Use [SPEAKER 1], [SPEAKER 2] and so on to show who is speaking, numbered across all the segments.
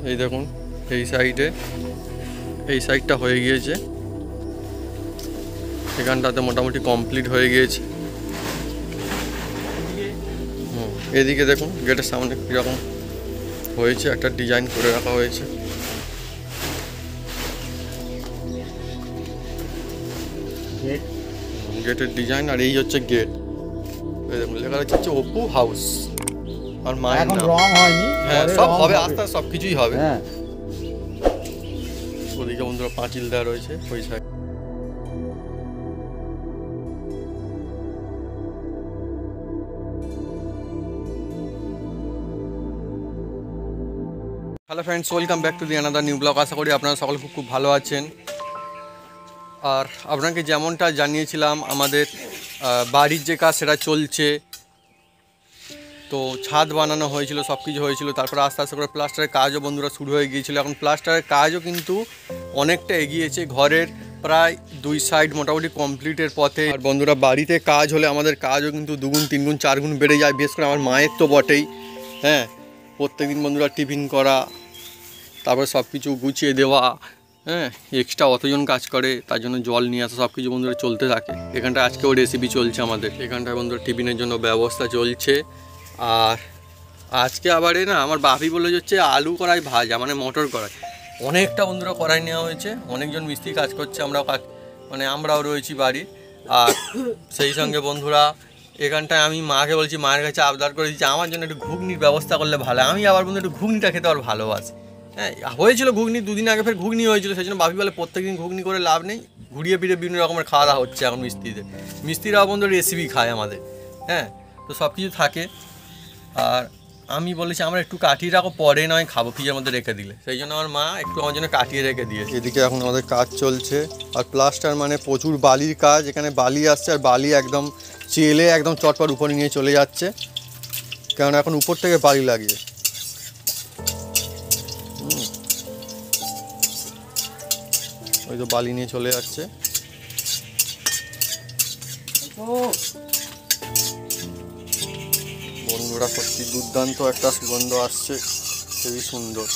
[SPEAKER 1] এই দেখুন এই সাইডটা হয়ে গিয়েছে, এখানটাতে মোটামুটি কমপ্লিট হয়ে গিয়েছে। এদিকে দেখুন গেটের সামনে কীরকম হয়েছে, একটা ডিজাইন করে রাখা হয়েছে। গেটের ডিজাইন, আর এই হচ্ছে গেট। দেখুন লেখা হচ্ছে অপু হাউস। আর মায়ের নাম
[SPEAKER 2] রং হয়নি,
[SPEAKER 1] হ্যাঁ সব হবে, আস্তে আস্তে সব কিছুই হবে।
[SPEAKER 2] হ্যাঁ
[SPEAKER 1] ওদিকে বন্ধুরা পাঁচিল দেওয়া রয়েছে ওই side. Hello friends, welcome back to the another new blog. আশা করি আপনারা সকলে খুব ভালো আছেন। আর আপনাকে যেমনটা জানিয়েছিলাম, আমাদের বাড়ির যে কাজ সেটা চলছে। তো ছাদ বানানো হয়েছিল, সব কিছু হয়েছিল, তারপর আস্তে আস্তে করে প্লাস্টারের কাজও বন্ধুরা শুরু হয়ে গিয়েছিলো। এখন প্লাস্টারের কাজও কিন্তু অনেকটা এগিয়েছে, ঘরের প্রায় 2 সাইড মোটামুটি কমপ্লিটের পথে। আর বন্ধুরা বাড়িতে কাজ হলে আমাদের কাজও কিন্তু 2 গুণ 3 গুণ 4 গুণ বেড়ে যায়। বিশেষ করে আমার মায়ের তো বটেই, হ্যাঁ প্রত্যেকদিন বন্ধুরা টিফিন করা, তারপর সব কিছু গুছিয়ে দেওয়া, হ্যাঁ এক্সট্রা অতজন কাজ করে, তার জন্য জল নিয়ে আসা, সব কিছু বন্ধুরা চলতে থাকে। এখানটায় আজকেও রেসিপি চলছে আমাদের, এখানটায় বন্ধুরা টিফিনের জন্য ব্যবস্থা চলছে। আর আজকে আবার না আমার বাপি বলে হচ্ছে আলু কড়াই ভাজা, মানে মটর কড়াই। অনেকটা বন্ধুরা কড়াই নেওয়া হয়েছে, অনেকজন মিস্ত্রি কাজ করছে, আমরাও রয়েছি বাড়ি। আর সেই সঙ্গে বন্ধুরা এখানটায় আমি মাকে বলছি, মায়ের কাছে আবদার করে দিচ্ছি আমার জন্য একটু ঘুগনির ব্যবস্থা করলে ভালো। আমি আবার বন্ধু একটু ঘুগনিটা খেতে আবার ভালোবাসি। হ্যাঁ হয়েছিল ঘুগনি, 2 দিন আগে ফের ঘুগনি হয়েছিল, সেই জন্য বাপি বলে প্রত্যেকদিন ঘুগনি করে লাভ নেই, ঘুরিয়ে ফিরে বিভিন্ন রকমের খাওয়া দাওয়া হচ্ছে এখন মিস্ত্রিরাও বন্ধু রেসিপি খায় আমাদের। হ্যাঁ তো সব কিছু থাকে। আর আমি বলেছি আমরা একটু কাটিয়ে রাখো, পরে নয় খাবো, ফ্রিজের মধ্যে রেখে দিলে, সেই জন্য আমার মা একটু আমার জন্য কাটিয়ে রেখে দিয়েছে। এদিকে এখন আমাদের কাজ চলছে। আর প্লাস্টার মানে প্রচুর বালির কাজ, এখানে বালি আসছে, আর বালি একদম চেলে একদম চটপট উপরে নিয়ে চলে যাচ্ছে, কারণ এখন উপর থেকে বালি লাগিয়ে। ওই তো বালি নিয়ে চলে যাচ্ছে। বন্ধুরা সত্যি দুর্দান্ত একটা সুগন্ধ আসছে, খুবই সুন্দর।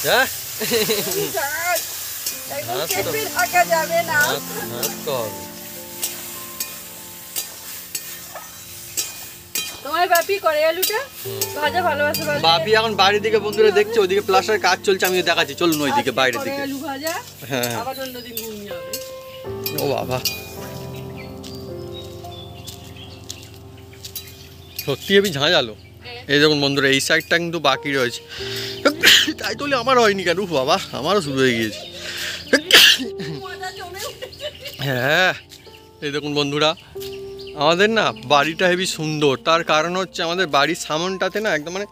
[SPEAKER 1] হ্যাঁ বাপি এখন বাইরের দিকে বন্ধুরা দেখছে, ওইদিকে প্লাস্টার কাজ চলছে, আমি দেখাচ্ছি, চলুন ওইদিকে বাইরের দিকে। হ্যাঁ ও বাবা সত্যি আমি ঝাঁঝালো। এই দেখুন বন্ধুরা এই সাইডটা কিন্তু বাকি রয়েছে, তাই তো আমার হয়নি কেন বাবা, আমারও শুরু হয়ে গিয়েছে। হ্যাঁ এই দেখুন বন্ধুরা আমাদের না বাড়িটা হেবি সুন্দর, তার কারণ হচ্ছে আমাদের বাড়ির সামনটাতে না একদম মানে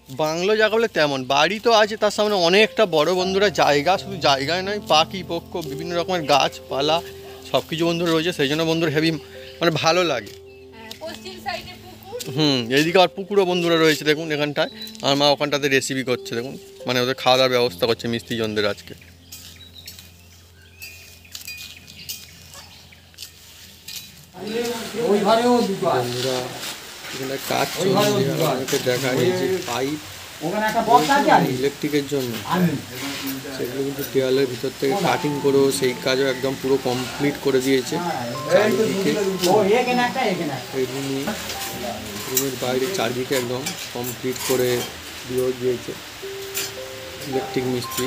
[SPEAKER 1] বাংলো যা বলে তেমন, বাড়ি তো আছে, তার সামনে অনেকটা বড় বন্ধুরা জায়গা, শুধু জায়গায় নয় পাখি পক্ষ বিভিন্ন রকমের গাছপালা সব কিছু বন্ধুরা রয়েছে, সেই জন্য বন্ধুরা হেবি মানে ভালো লাগে। এইদিকে আর পুকুরও বন্ধুরা রয়েছে দেখুন এখানটায়, আর মা ওখানটাতে রেসিপি করছে দেখুন, মানে ওদের খাওয়া দাওয়ার ব্যবস্থা করছে মিস্ত্রিজনদের আজকে। বন্ধুরা এখানে কাজ চলছে, দেখা যাচ্ছে পাইপ ইলেকট্রিকের জন্য, সেগুলো কিন্তু দেওয়ালের ভিতর থেকে কাটিং করেও সেই কাজও একদম পুরো কমপ্লিট করে দিয়েছে। চারিদিকে রুমের বাইরে চারদিকে একদম কমপ্লিট করে দিয়েছে ইলেকট্রিক মিস্ত্রি।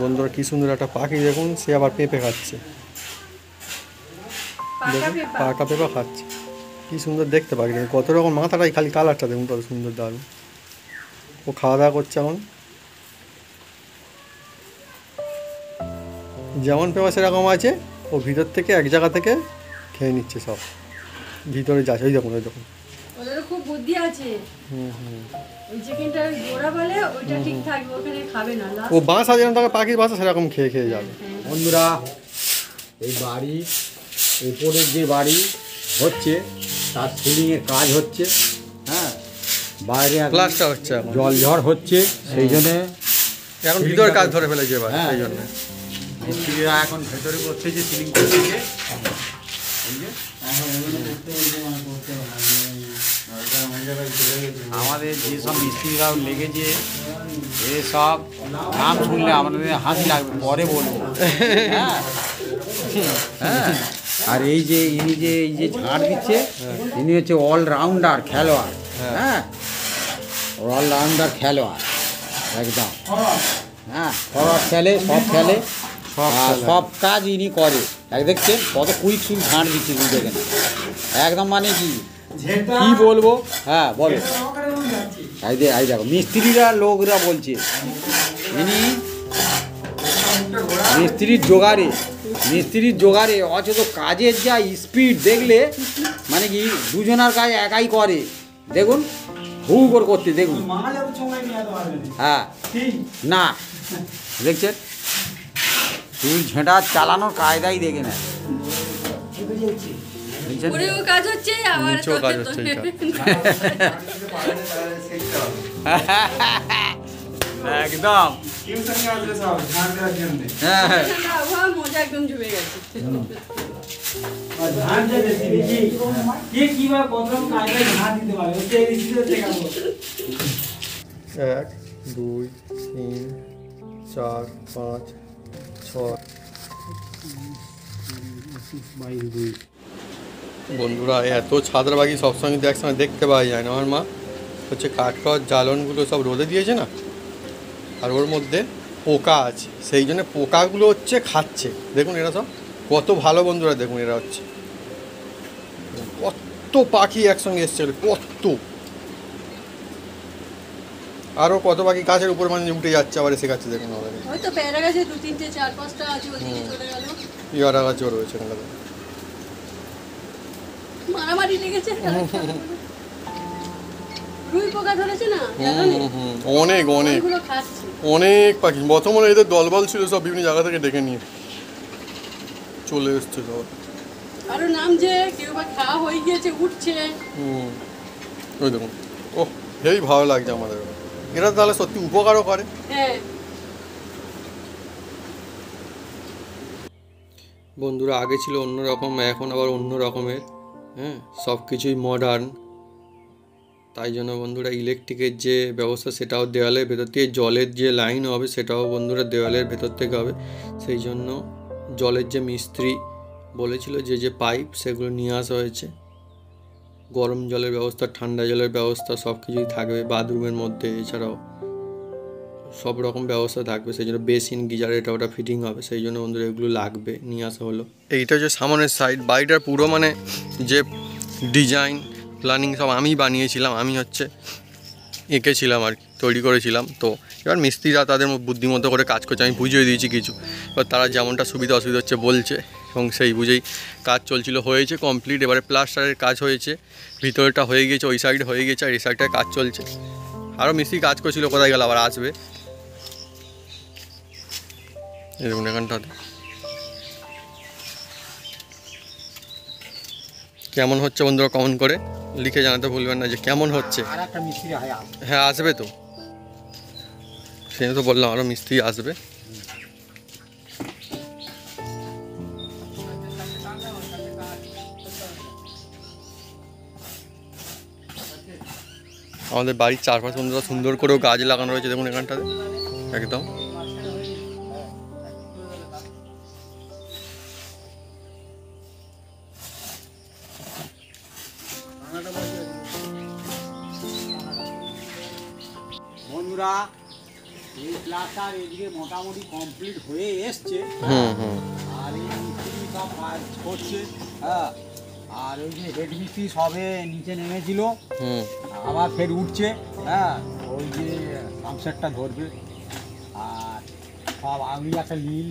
[SPEAKER 1] বন্ধুরা কি সুন্দর একটা পাখি দেখুন, সে আবার পেঁপে খাচ্ছে, দেখুন পাকা পেঁপে খাচ্ছে, কি সুন্দর দেখতে পাখি, কত রকম মাথাটাই খালি কালারটা দেখুন কত সুন্দর দারুণ। ও খাওয়া দাওয়া করছে এখন, যেমন পেঁপা সেরকম আছে, ও ভিতর থেকে এক জায়গা থেকে খেয়ে নিচ্ছে, সব ভিতরে যাচ্ছে। ওই দেখুন ওই দেখুন
[SPEAKER 3] ওদের খুব বুদ্ধি আছে। ওই চিকেনটা গোড়া বলে ওইটা ঠিক থাকবে, ওখানে খাবে না।
[SPEAKER 1] ও বাসা যেরকম থাকে পাখির বাসা সেরকম খেয়ে খেয়ে যাবে।
[SPEAKER 2] বন্ধুরা এই বাড়ি উপরের যে বাড়ি হচ্ছে তার সিলিংয়ের কাজ হচ্ছে, হ্যাঁ বাইরে এখন
[SPEAKER 1] প্লাস্টার হচ্ছে এখন,
[SPEAKER 2] জল ঝড় হচ্ছে, সেই জন্য
[SPEAKER 1] এখন ভিতরে কাজ ধরে ফেলেছে এবার,
[SPEAKER 2] হ্যাঁ।
[SPEAKER 1] সেই জন্য
[SPEAKER 2] মিস্ত্রিরা এখন ভেতরে করছে, যে সিলিং করছে। আমাদের যেসব মিস্ত্রিরাও লেগেছে, এসব নাম শুনলে আমাদের হাসি লাগবে, পরে বলবো। হ্যাঁ হ্যাঁ। আর এই যে ইনি যে এই যে ঝাড় দিচ্ছে, ইনি হচ্ছে অলরাউন্ডার খেলোয়াড়। হ্যাঁ, অলরাউন্ডার খেলোয়াড় একদম। হ্যাঁ, ফরওয়ার্ড খেলে, সব খেলে, সব কাজ ইনি করে। এক দেখছেন কত কুইক সুইক ঝাড় দিচ্ছে, তুই দেখেন একদম, মানে কি কি বলবো। হ্যাঁ বলো, এই দেখো মিস্ত্রিরা লোকরা বলছে ইনি মিস্ত্রির জোগাড়ে অথচ কাজের যা স্পিড দেখলে, মানে কি দুজনার কাজ একাই করে। দেখুন হু করে করতে দেখুন। হ্যাঁ না, দেখছেন চুল ঝেঁটা চালানোর কায়দাই দেখে নেয়। দেখছেন?
[SPEAKER 3] ওরেও কাজ হচ্ছে, আবার
[SPEAKER 1] নিচেও কাজ হচ্ছে এটা।
[SPEAKER 2] একদম হ্যাঁ হ্যাঁ।
[SPEAKER 3] ঠান্ডা আবহাওয়া, মজা একদম জমে গেছে।
[SPEAKER 1] এক, দুই, তিন, চার, পাঁচ, ছয়। বন্ধুরা এত ছাদরা বাকি সবসময় কিন্তু একসঙ্গে দেখতে পাওয়া যায় না। আমার মা হচ্ছে কাঠখড় জ্বালনগুলো সব রোদে দিয়েছে না, আর ওর মধ্যে পোকা আছে, সেই জন্য পোকাগুলো হচ্ছে খাচ্ছে। দেখুন এরা সব কত ভালো বন্ধুরা, দেখুন এরা হচ্ছে কত পাখি একসঙ্গে এসছে, কত আরও কত পাখি গাছের উপর মানে উঠে যাচ্ছে, আবার এসে গাছে। দেখুন আমাদের
[SPEAKER 3] হয়তো প্যারা গাছে 2-3টে 4-5টা আছে, ওদিকে চলে গেল।
[SPEAKER 1] ইয়ারা গাছও রয়েছে এখানে।
[SPEAKER 3] মারামারি লেগেছে। রুই পোকা ধরেছে না, জানো না?
[SPEAKER 1] অনেক অনেক
[SPEAKER 3] ওইগুলো খাচ্ছে।
[SPEAKER 1] অনেক পাখি, বর্তমানে এদের দলবল ছিল, সব বিভিন্ন জায়গা থেকে ডেকে নিয়ে চলে এসছে সব।
[SPEAKER 3] আরো নাম যে কেউ বা খাওয়া হয়ে গিয়েছে, উঠছে।
[SPEAKER 1] ওই দেখুন, ওহ হেই ভালো লাগছে আমাদের। এরা তাহলে সত্যি উপকারও করে।
[SPEAKER 3] হ্যাঁ,
[SPEAKER 1] বন্ধুরা আগে ছিল অন্য রকম, এখন আবার অন্য রকমের। হ্যাঁ, সব কিছুই মডার্ন। তাই জন্য বন্ধুরা ইলেকট্রিকের যে ব্যবস্থা সেটাও দেওয়ালের ভেতর থেকে, জলের যে লাইন হবে সেটাও বন্ধুরা দেওয়ালের ভেতর থেকে হবে। সেই জন্য জলের যে মিস্ত্রি বলেছিল যে পাইপ সেগুলো নিয়ে আসা হয়েছে। গরম জলের ব্যবস্থা, ঠান্ডা জলের ব্যবস্থা সব কিছুই থাকবে বাথরুমের মধ্যে। এছাড়াও সব রকম ব্যবস্থা থাকবে, সেই জন্য বেসিন গিজার এটা ওটা ফিটিং হবে, সেই জন্য বন্ধুরা এগুলো লাগবে, নিয়ে আসা হলো। এইটা হচ্ছে সামনের সাইড, বাড়িটার পুরো মানে যে ডিজাইন প্ল্যানিং সব আমি বানিয়েছিলাম, আমি হচ্ছে এঁকেছিলাম আর তৈরি করেছিলাম। তো এবার মিস্ত্রিরা তাদের বুদ্ধিমতো করে কাজ করছে, আমি বুঝিয়ে দিয়েছি কিছু। এবার তারা যেমনটা সুবিধা অসুবিধা হচ্ছে বলছে, এবং সেই বুঝেই কাজ চলছিল, হয়েছে কমপ্লিট। এবারে প্লাস্টারের কাজ হয়েছে, ভিতরেটা হয়ে গেছে, ওই সাইড হয়ে গেছে, আর এই সাইডটায় কাজ চলছে। আরও মিস্ত্রি কাজ করছিল, কোথায় গেল আবার আসবে। এই দেখুন এখানটাতে কেমন হচ্ছে বন্ধুরা কমেন্ট করে লিখে জানাতে ভুলবেন না যে কেমন হচ্ছে।
[SPEAKER 2] আর একটা মিস্ত্রি
[SPEAKER 1] হ্যাঁ আসবে তো, সেই তো বললাম আরও মিস্ত্রি আসবে। আমাদের বাড়ির চারপাশে বন্ধুরা সুন্দর করেও গাছ লাগানো রয়েছে, দেখুন এখানটাতে একদম।
[SPEAKER 2] বন্ধুরা এই প্লাস্টার এদিকে মোটামুটি কমপ্লিট হয়ে এসছে। আর এই মিস্ত্রি সব কাজ করছে। হ্যাঁ, আর ওই যে হেড মিস্ত্রি সবে নিচে নেমেছিল, আবার ফের উঠছে। হ্যাঁ, ওই যে সামসেটটা ধরবে। আর সব আমি একটা নীল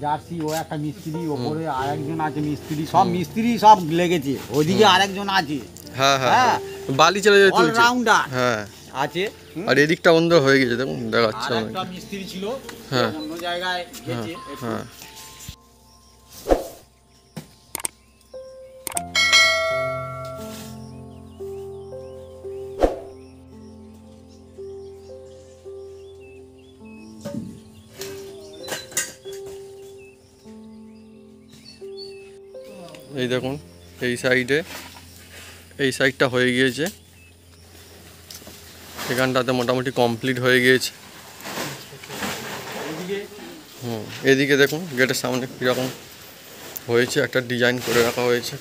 [SPEAKER 2] জার্সি, ও একটা মিস্ত্রি, ওপরে আরেকজন আছে মিস্ত্রি, সব মিস্ত্রি সব লেগেছে। ওইদিকে আরেকজন আছে।
[SPEAKER 1] হ্যাঁ হ্যাঁ, বালি চলে যেতে
[SPEAKER 2] অলরাউন্ডার
[SPEAKER 1] হ্যাঁ
[SPEAKER 2] আছে।
[SPEAKER 1] আর এদিকটা বন্ধ হয়ে গেছে, দেখুন দেখাচ্ছে
[SPEAKER 2] আর
[SPEAKER 1] অনেক।
[SPEAKER 2] একটা মিস্ত্রি ছিল,
[SPEAKER 1] হ্যাঁ
[SPEAKER 2] অন্য জায়গায় গেছে একটু।
[SPEAKER 1] হ্যাঁ, এই দেখুন এই সাইডটা হয়ে গিয়েছে, এখানটাতে মোটামুটি কমপ্লিট হয়ে গিয়েছে। এদিকে দেখুন গেটের সামনে কীরকম হয়েছে, একটা ডিজাইন করে রাখা হয়েছে।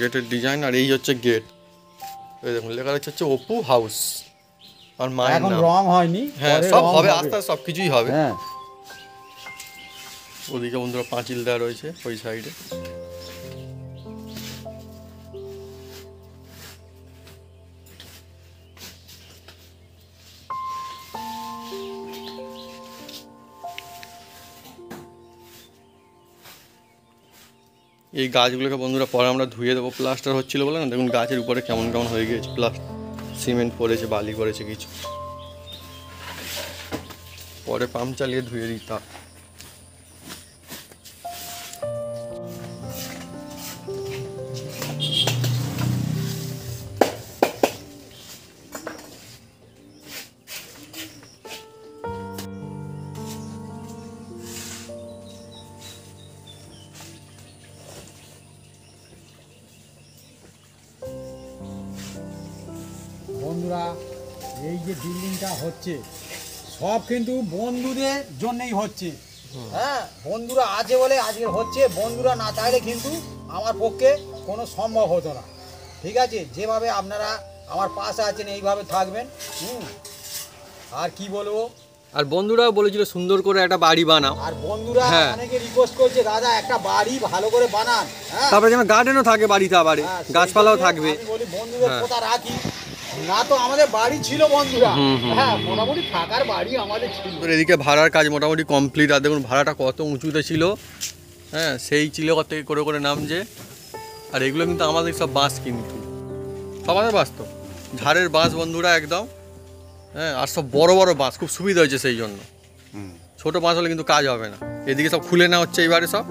[SPEAKER 1] গেটের ডিজাইন, আর এই হচ্ছে গেট। এই দেখুন লেখা হচ্ছে অপু হাউস আর মায়ের
[SPEAKER 2] এখন
[SPEAKER 1] নাম।
[SPEAKER 2] রং হয়নি,
[SPEAKER 1] হ্যাঁ
[SPEAKER 2] পরে
[SPEAKER 1] সব
[SPEAKER 2] রং
[SPEAKER 1] হবে, আস্তে আস্তে সব কিছুই হবে।
[SPEAKER 2] হ্যাঁ
[SPEAKER 1] ওদিকে বন্ধুরা পাঁচিল দেওয়া রয়েছে ওই সাইডে। এই গাছগুলোকে বন্ধুরা পরে আমরা ধুয়ে দেবো, প্লাস্টার হচ্ছিল বলে না, দেখুন গাছের উপরে কেমন কেমন হয়ে গিয়েছে, সিমেন্ট পড়েছে, বালি করেছে কিছু, পরে পাম্প চালিয়ে ধুয়ে দিতে হবে।
[SPEAKER 2] বন্ধুরা, এই যে বিল্ডিংটা হচ্ছে সব কিন্তু বন্ধুদের জন্যই হচ্ছে। হ্যাঁ, বন্ধুরা আছে বলে আজকে হচ্ছে, বন্ধুরা না চাইলে কিন্তু আমার পক্ষে কোনো সম্ভব হতো না। ঠিক আছে, যেভাবে আপনারা আমার পাশে আছেন এইভাবে থাকবেন। আর কি বলবো,
[SPEAKER 1] আর বন্ধুরাও বলেছিল সুন্দর করে একটা বাড়ি বানাও,
[SPEAKER 2] আর বন্ধুরা
[SPEAKER 1] হ্যাঁ।
[SPEAKER 2] অনেকে রিকোয়েস্ট করছে দাদা একটা বাড়ি ভালো করে বানান। হ্যাঁ,
[SPEAKER 1] তারপরে যেন গার্ডেনও থাকে বাড়িতে, আবার
[SPEAKER 2] হ্যাঁ, সেই
[SPEAKER 1] গাছপালাও
[SPEAKER 2] জন্যে
[SPEAKER 1] থাকবে।
[SPEAKER 2] আমি বলি বন্ধুদের
[SPEAKER 1] হ্যাঁ।
[SPEAKER 2] কথা রাখি, না তো আমাদের বাড়ি ছিল বন্ধুরা। হ্যাঁ, মোটামুটি থাকার বাড়ি আমাদের ছিল।
[SPEAKER 1] এবার এদিকে ভাড়ার কাজ মোটামুটি কমপ্লিট, আর দেখুন ভাড়াটা কত উঁচুতে ছিল, হ্যাঁ সেই চিলেকর থেকে করে করে নামছে। আর এগুলো কিন্তু আমাদের সব বাঁশ, কিন্তু সব আমাদের বাঁশ, তো ঝাড়ের বাঁশ বন্ধুরা একদম। হ্যাঁ, আর সব বড় বড় বাঁশ, খুব সুবিধা হয়েছে সেই জন্য। ছোট বাঁশ হলে কিন্তু কাজ হবে না। এদিকে সব খুলে নেওয়া হচ্ছে এবারে সব,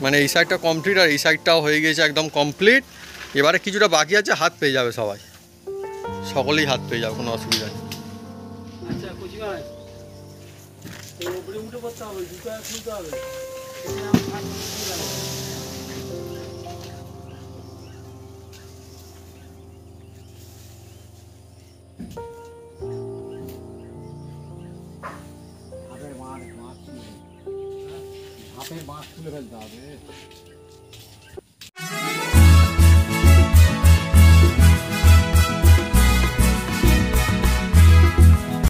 [SPEAKER 1] মানে এই সাইডটা কমপ্লিট আর এই সাইডটাও হয়ে গিয়েছে একদম কমপ্লিট। এবারে কিছুটা বাকি আছে, হাত পেয়ে যাবে সবাই, সকলেই হাত পেয়ে যাবে, কোনো অসুবিধা নেই।
[SPEAKER 4] আচ্ছা কুচি ভাই, তো উপরে উঠে পড়তে হবে, জুতো খুলতে হবে।
[SPEAKER 2] ধাপের বাঁশ তুলে ফেলতে হবে।